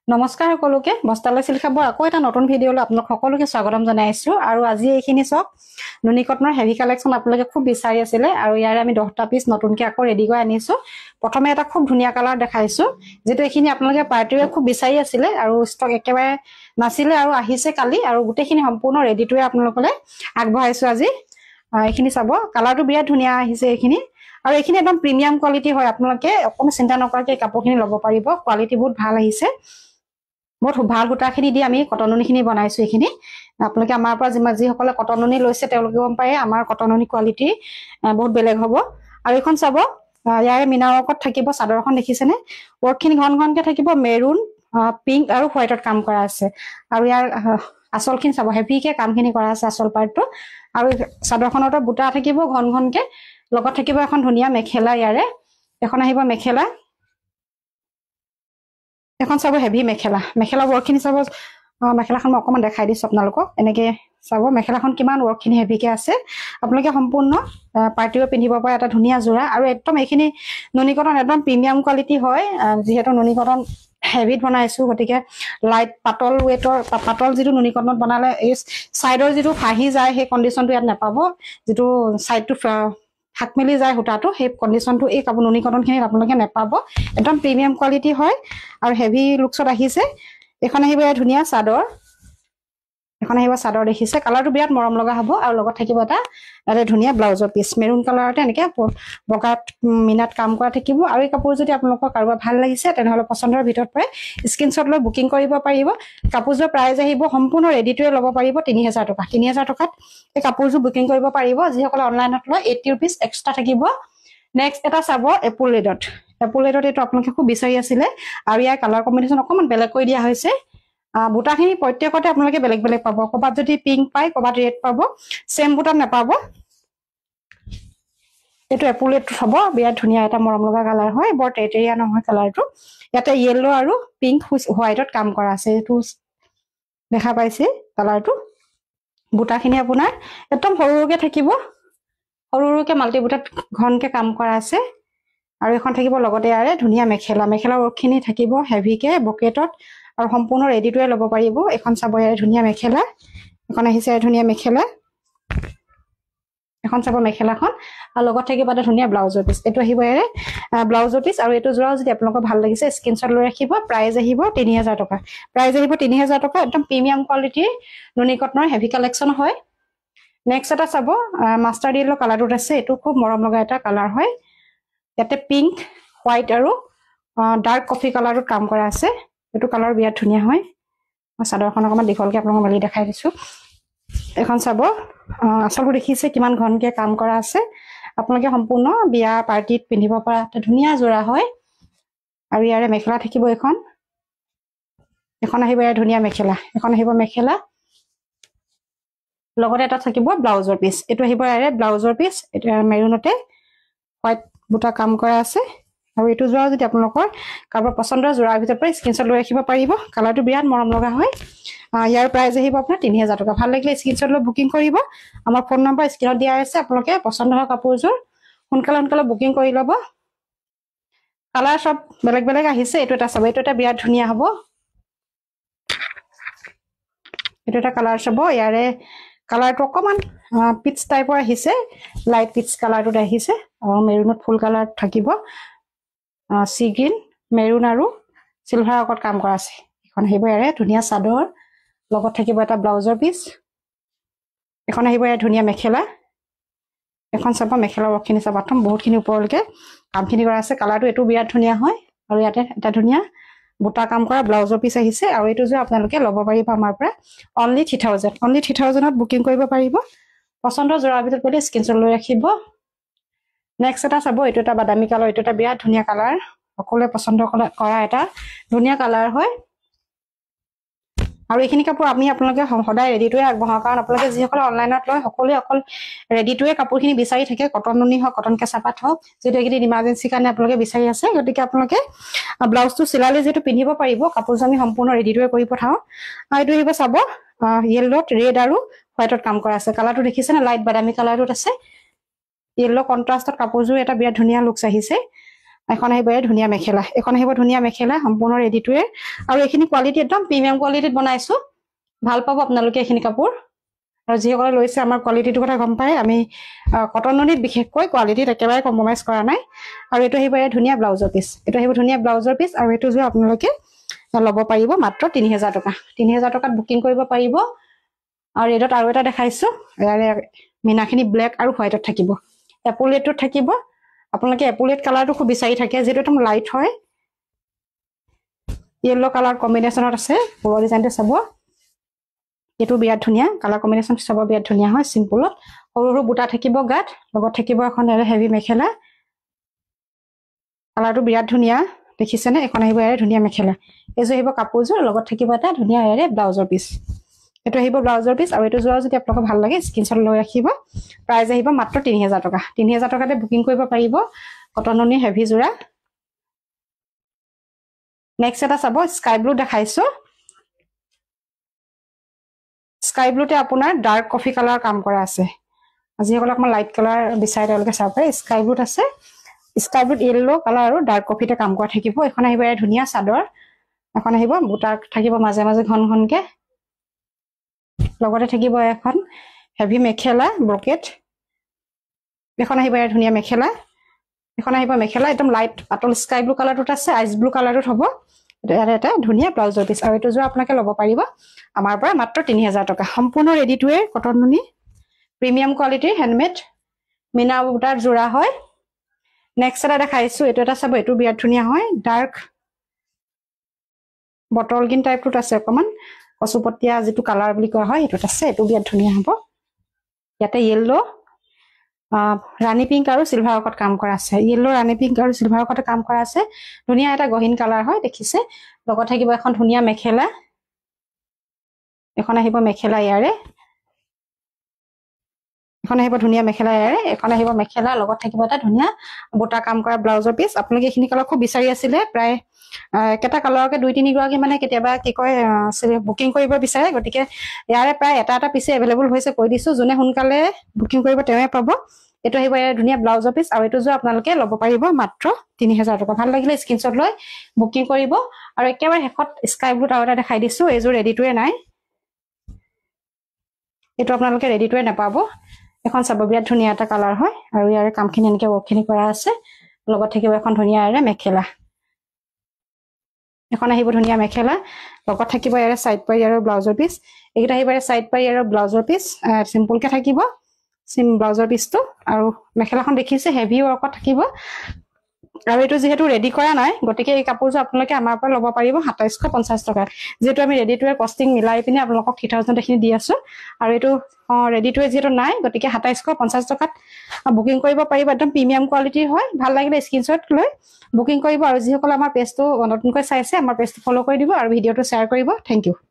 নমস্কাৰ সকলোকে বস্তালৈ চিলখাবৰ আকৌ এটা নতুন ভিডিঅ'লৈ আপোনালোক সকলোকে স্বাগতম জনাইছো আৰু আজি এইখিনি সব নুনি কটনৰ হেভি কালেকশন আপোনালোকে খুব বিচাৰি আছিল আৰু ইয়াৰে আমি 10টা পিস নতুনকৈ আকৌ ৰেডি কৰি আনিছো প্ৰথমে এটা খুব ধুনীয়া কালাৰ দেখাইছো যেটো এইখিনি আপোনালোকে পাৰ্টিৱে খুব বিচাৰি আছিল আৰু ষ্টক একেবাৰে নাছিলে আৰু আহিছে কালি আৰু গোটেইখিনি সম্পূৰ্ণ ৰেডি টুৱে আপোনালোকলৈ আগবঢ়াইছো আজি এইখিনি চাব কালাৰটো বিৰাট ধুনীয়া আহিছে এইখিনি আৰু এইখিনি একদম প্ৰিমিয়াম কোৱালিটি হয় আপোনালোকে অকনো চিন্তা নকৰাকৈ কাপোৰখিনি ল'ব পাৰিব কোৱালিটি বহুত ভাল আহিছে বহুত ভাল গুটাখিনি দি আমি কটননিখিনি বনাইছো এইখিনি আপোনালোকে আমাৰ পৰা যিসকলে কটননি লৈছে তেওঁলোকে গম পায় আমাৰ কটননি কোৱালিটি বহুত বেলেগ হ'ব আৰু এখন চাব ইয়াৰে মিনা ৱৰ্কত থাকিব চাদৰখন দেখিছেনে ৱৰ্কখিনি ঘন ঘনকৈ থাকিব মেৰুন পিংক আৰু হোৱাইটত কাম কৰা আছে আৰু ইয়াৰ আচলখিনি চাব হেভিকে কামখিনি কৰা আছে আচল পাৰ্টটো আৰু চাদৰখনতো বুটা থাকিব ঘন ঘনকৈ লগত থাকিব এখন ধুনীয়া মেখেলা ইয়াৰে এখন আহিব মেখেলা এখন চাব হেভি মেখেলা ৱৰ্কখিনি চাব মেখেলাখন মই অকমান দেখাই দিছো আপোনালোকক এনেকে চাব মেখেলাখন কিমান ৱৰ্কখিনি হেভিকে আছে আপোনালোকে সম্পূৰ্ণ পাৰ্টিও পিন্ধিব পৰা এটা ধুনীয়া জোৰা আৰু একদম এইখিনি নুনি কটন একদম প্ৰিমিয়াম কোৱালিটি হয় যিহেতু নুনি কটন হেভিত বনাইছো গতিকে লাইট পাতল ৱেটৰ পাতল যিটো নুনি কটনত বনালে এই সাইডৰ যিটো ফাহি যায় সেই কন্ডিশনটো ইয়াত নাপাব যিটো সাইডটো হাক মেলি যায় হুটাটো সেই কন্ডিশনটো এই কাপোৰ নুনি কটনখিনিত আপোনালোকে নাপাব একদম প্ৰিমিয়াম কোৱালিটি হয় আৰু হেভি লুকছত আহিছে এখন আহিব ধুনীয়া চাদৰ এখন আহিব চাদৰ দেখিছে কালাৰটো বিৰাট মৰম লগা হ'ব আৰু লগত থাকিব এটা ধুনীয়া ব্লাউজৰ পিস মেৰুন কালাৰতে এনেকে বগাত মিনাত কাম কৰা থাকিব আৰু এই কাপোৰ যদি আপোনালোকৰ কাৰোবাৰ ভাল লাগিছে তেনেহলে পছন্দৰ ভিতৰত পাই স্ক্ৰিনশ্বট লৈ বুকিং কৰিব পাৰিব কাপোৰযোৰ প্ৰাইস আহিব সম্পূৰ্ণ ৰেডি টুৱে ল'ব পাৰিব 3000 টকা 3000 টকাত এই কাপোৰযোৰ বুকিং কৰিব পাৰিব যিসকলে অনলাইনত লয় 80 रुपीस এক্সট্ৰা থাকিব নেক্সট এটা চাব এপল ৰেডত এইটো আপোনালোকে খুব বিচাৰি আছিল আৰু ইয়াৰ কালাৰ কম্বিনেশ্যন অকমান বেলেগ কৰি দিয়া হৈছে বুটাখিনি প্ৰত্যেকতে আপোনালোকে বেলেগ বেলেগ পাব কবাত যদি পিংক পায় কবাত ৰেড পাব সেম বুটাত নাপাব এইটো এপল ৰেড হ'ব বিৰাট ধুনীয়া এটা মৰম লগা কালাৰ হয় বৰ টেটেৰিয়া নহয় কালাৰটো ইয়াতে ইয়েলো আৰু পিংক হোৱাইটত কাম কৰা আছে এইটো দেখা পাইছে কালাৰটো বুটাখিনি আপোনাৰ একদম সৰুকে থাকিব সৰুকে মাল্টি বুটাত ঘনকে কাম কৰা আছে আৰু এখন থাকিব লগতে আৰে ধুনীয়া মেখেলা ৱৰ্কখিনি থাকিব হেভিকে বকেটত আৰু সম্পূৰ্ণ ৰেডি টুৱে ল'ব পাৰিব এখন চাব ইয়াৰে ধুনীয়া মেখেলা এখন আহিছে ধুনীয়া মেখেলা এখন চাব মেখেলাখন আৰু লগত থাকিব এটা ধুনীয়া ব্লাউজৰ পিস এইটো আহিব ইয়াৰে ব্লাউজৰ পিস আৰু এইটো জোৰাও যদি আপোনালোকৰ ভাল লাগিছে স্ক্ৰিনশ্বট লৈ ৰাখিব প্ৰাইস আহিব 3000 টকা প্ৰাইস আহিব 3000 টকা একদম প্ৰিমিয়াম কোৱালিটিৰ নুনি কটনৰ হেভি কালেকচন হয় নেক্সট এটা চাব মাষ্টাৰ য়েলো কালাৰটোত আছে এইটো খুব মৰম লগা এটা কালাৰ হয় ইয়াতে পিংক হোৱাইট আৰু ডাৰ্ক কফি কালাৰত কাম কৰা আছে এইটো কালাৰ বিৰাট ধুনীয়া হয় চাদৰখন অকমান দীঘলকে আপোনালোকক মেলি দেখাই দিছো এখন চাব আচলটো দেখিছে কিমান ঘনকে কাম কৰা আছে আপোনালোকে সম্পূৰ্ণ বিয়া পাৰ্টিত পিন্ধিব পৰা এটা ধুনীয়া জোৰা হয় আৰু ইয়াৰে মেখেলা থাকিব এখন আহিব ইয়াৰ ধুনীয়া মেখেলা এখন আহিব মেখেলা লগতে এটা থাকিব ব্লাউজৰ পিস এইটো আহিব ইয়াৰে ব্লাউজৰ পিস এটা মেৰুনতে হোৱাইট বুটা কাম কৰা আছে আৰু এইটো জোৰা যদি আপোনালোকৰ কাৰোবাৰ পছন্দৰ জোৰাৰ ভিতৰত পাই স্ক্ৰিনশ্বট লৈ ৰাখিব পাৰিব কালাৰটো বিৰাট মৰম লগা হয় ইয়াৰ প্ৰাইস আহিব আপোনাৰ 3000 টকা ভাল লাগিলে স্ক্ৰিনশ্বট লৈ বুকিং কৰিব আমাৰ ফোন নম্বৰ স্ক্ৰিনত দিয়া আছে আপোনালোকে পছন্দ হোৱা কাপোৰযোৰ সোনকালে বুকিং কৰি ল'ব কালাৰ সব বেলেগ বেলেগ আহিছে এইটো এটা চাব এইটো এটা বিৰাট ধুনীয়া হ'ব এইটো এটা কালাৰ চাব ইয়াৰে কালাৰটো অকমান পিচ টাইপৰ আহিছে লাইট পিচ কালাৰটোত আহিছে আৰু মেৰুনত ফুল কালাৰ থাকিব সি গ্ৰীন মেৰুন আৰু সিলভাৰ অকত কাম কৰা আছে এখন আহিব ইয়াৰে ধুনীয়া চাদৰ লগত থাকিব এটা ব্লাউজৰ পিস এখন আহিব ইয়াৰ ধুনীয়া মেখেলা এখন চাব মেখেলা ৱৰ্কখিনি চাব প্ৰথম বহুতখিনি ওপৰলৈকে কামখিনি কৰা আছে কালাৰটো এইটো বিৰাট ধুনীয়া হয় আৰু ইয়াতে এটা ধুনীয়া বুটা কাম কৰা ব্লাউজৰ পিস আহিছে আৰু এইটো যে আপোনালোকে ল'ব পাৰিব আমাৰ পৰা অনলি 3000ত বুকিং কৰিব পাৰিব পছন্দৰ জোৰাৰ ভিতৰত পৰি স্ক্ৰিনশ্বট লৈ ৰাখিব নেক্সট এটা চাব এইটো এটা বাদামী কালাৰ এইটো এটা বিৰাট ধুনীয়া কালাৰ সকলোৱে পছন্দ কৰা এটা ধুনীয়া কালাৰ হয় আৰু এইখিনি কাপোৰ আমি আপোনালোকে সদায় ৰেডি টুৱে আগবঢ়াওঁ কাৰণ আপোনালোকে যিসকলে অনলাইনত লয় সকলোৱে অকল ৰেডি টুৱে কাপোৰখিনি বিচাৰি থাকে কটন নুনি হওক কটন কেঁচাপাত হওক যিটো এইকেইদিন ইমাৰ্জেঞ্চি কাৰণে আপোনালোকে বিচাৰি আছে গতিকে আপোনালোকে ব্লাউজটো চিলালে যিহেতু পিন্ধিব পাৰিব কাপোৰযোৰ আমি সম্পূৰ্ণ ৰেডি টুৱে কৰি পঠাওঁ এইটো আহিব চাব য়েল্লোত ৰেড আৰু হোৱাইটত কাম কৰা আছে কালাৰটো দেখিছেনে লাইট বাদামী কালাৰটোত আছে য়েল্লো কন্ট্ৰাষ্টত কাপোৰযোৰ এটা বিৰাট ধুনীয়া লুকছ আহিছে এখন আহিব ধুনীয়া মেখেলা এখন আহিব ধুনীয়া মেখেলা সম্পূৰ্ণ ৰেডি টু ৱেৰ আৰু এইখিনি কোৱালিটি একদম প্ৰিমিয়াম কোৱালিটিত বনাইছো ভাল পাব আপোনালোকে এইখিনি কাপোৰ আৰু যিসকলে লৈছে আমাৰ কোৱালিটিটোৰ কথা গম পায় আমি কটন নুনিত বিশেষকৈ কোৱালিটিত একেবাৰে কম্প্ৰমাইজ কৰা নাই আৰু এইটো আহিব ধুনীয়া ব্লাউজৰ পিচ এইটো আহিব ধুনীয়া ব্লাউজৰ পিচ আৰু এইটো যোৰ আপোনালোকে ল'ব পাৰিব মাত্ৰ 3000 টকা 3000 টকাত বুকিং কৰিব পাৰিব আৰু এডত আৰু এটা দেখাইছো ইয়াৰে মিনাখিনি ব্লেক আৰু হোৱাইটত থাকিব এপোলেটত থাকিব আপোনালোকে এপোলেট কালাৰটো খুব বিচাৰি থাকে যেটো একদম লাইট হয় ইয়েলো কালাৰ কম্বিনেশ্যনত আছে পুৰো ডিজাইনটো চাব এটো বিৰাট ধুনীয়া কালাৰ কম্বিনেশ্যন চাব বিৰাট ধুনীয়া হয় সিম্পলত সৰু সৰু বুটা থাকিব গাত লগত থাকিব এখন হেভি মেখেলা কালাৰটো বিৰাট ধুনীয়া দেখিছেনে এখন আহিব ইয়াৰে ধুনীয়া মেখেলা এজো আহিব কাপোৰজোৰ লগত থাকিব এটা ধুনীয়া ইয়াৰে ব্লাউজৰ পিচ এটো আহিব ব্লাউজৰ পিচ আৰু এটো যোৱা যদি আপোনাক ভাল লাগে স্ক্ৰিনশ্বট লৈ ৰাখিব প্ৰাইস আহিব মাত্ৰ 3000 টকা 3000 টকাতে বুকিং কৰিব পাৰিব কটন নুনি হেভি জোৰা নেক্সট এটা চাব স্কাই ব্লু দেখাইছো স্কাই ব্লুতে আপোনাৰ ডাৰ্ক কফি কালাৰ কাম কৰা আছে আজি সকল অকমান লাইট কালাৰ বিচাৰে তেওঁলোকে চাব পাৰে স্কাই ব্লুত আছে স্কাই ব্লুত ইয়েলো কালাৰ আৰু ডাৰ্ক কফিতে কাম কৰা থাকিব এখন আহিব ধুনীয়া চাদৰ এখন আহিব বুটা থাকিব মাজে মাজে ঘন ঘনকে লগতে থাকিব এখন হেভি মেখেলা ব্ৰকেট এখন আহিব ধুনীয়া মেখেলা এখন আহিব মেখেলা একদম লাইট পাতল স্কাই ব্লু কালাৰটোত আছে আইস ব্লু কালাৰটোত হ'ব এটা ধুনীয়া ব্লাউজৰ পিচ আৰু এটো যোৰ আপোনাকে ল'ব পাৰিব আমাৰ পৰা মাত্ৰ 3000 টকা সম্পূৰ্ণ ৰেডি টু ৱেৰ কটন নুনি প্ৰিমিয়াম কোৱালিটিৰ হ্যান্ডমেড মিনা বুটাৰ জোৰা হয় নেক্সট এটা দেখাইছো এটো এটা চাব এটো বিৰাট ধুনীয়া হয় ডাৰ্ক বটল গ্ৰীণ টাইপটোত আছে অকমান কচুপতিয়া যেটো কালাৰ বুলি কোৱা হয় এটোত আছে এটো বিৰাট ধুনীয়া হ'ব ইয়াতে ইয়েলো ৰাণী পিংক আৰু সিলভাৰ কট কাম কৰা আছে ইয়েলো ৰাণী পিংক আৰু সিলভাৰ কট কাম কৰা আছে ধুনীয়া এটা গহীন কালাৰ হয় দেখিছে লগত থাকিব এখন ধুনীয়া মেখেলা এখন আহিব মেখেলা ইয়াৰে এখন আহিব ধুনীয়া মেখেলা ইয়াৰে এখন আহিব মেখেলা লগত থাকিব এটা ধুনীয়া বুটা কাম কৰা ব্লাউজৰ পিচ আপোনালোকে এইখিনি কালাৰ খুব বিচাৰি আছিলে প্ৰায় কেটা কালাৰকে 2-3 গৰাকী মানে কেতিয়াবা কি কয় বুকিং কৰিব বিচাৰে গতিকে ইয়াৰে প্ৰায় এটা এটা পিছে এভেইলেবল হৈছে কৈ দিছো যোনে সোনকালে বুকিং কৰিব তেৱে পাব এটো আহিব ধুনীয়া ব্লাউজৰ পিচ আৰু এটো যোৰ আপোনালোকে ল'ব পাৰিব মাত্ৰ 3000 টকা ভাল লাগিলে স্ক্ৰিনশ্বট লৈ বুকিং কৰিব আৰু একেবাৰে হেকত স্কাই ব্লুত আৰু এটা দেখাই দিছো এজোৰ ৰেডি টুৱে নাই এটো আপোনালোকে ৰেডি টুৱে নাপাব এখন চাব বিৰাট ধুনীয়া এটা কালাৰ হয় আৰু ইয়াৰে কামখিনি এনেকে ওকখিনি কৰা আছে লগত থাকিব এখন ধুনীয়া ইয়াৰে মেখেলা এখন আহিব ধুনীয়া মেখেলা লগত থাকিব ইয়াৰে সাইড পাই আৰু ব্লাউজৰ পিচ এইটা আহিব সাইড পাই আৰু ব্লাউজৰ পিচ সিম্পল কে থাকিব ব্লাউজৰ পিচটো আৰু মেখেলাখন দেখিছে হেভি ওয়াৰ্কত থাকিব আৰু এটো যেহেতু ৰেডি কৰা নাই গতিকে এই কাপোৰটো আপোনালোকে আমাৰ পৰা ল'ব পাৰিব 2750 টকা যেটো আমি ৰেডি টু ৱেৰ কস্টিং মিলাই পিনে আপোনালোকক 3000 দেখিনি দি আছো আৰু এটো ৰেডি টু ৱেৰ যেটো নাই গতিকে 2750 টকাত বুকিং কৰিব পাৰিব একদম প্ৰিমিয়াম কোৱালিটিৰ হয় ভাল লাগিলে স্ক্ৰিনশ্বট লৈ বুকিং কৰিব আৰু যিসকল আমাৰ পেজটো নতুনকৈ চাইছে আমাৰ পেজটো ফলো কৰি দিব আৰু ভিডিওটো শ্বেয়াৰ কৰিব থ্যাংক ইউ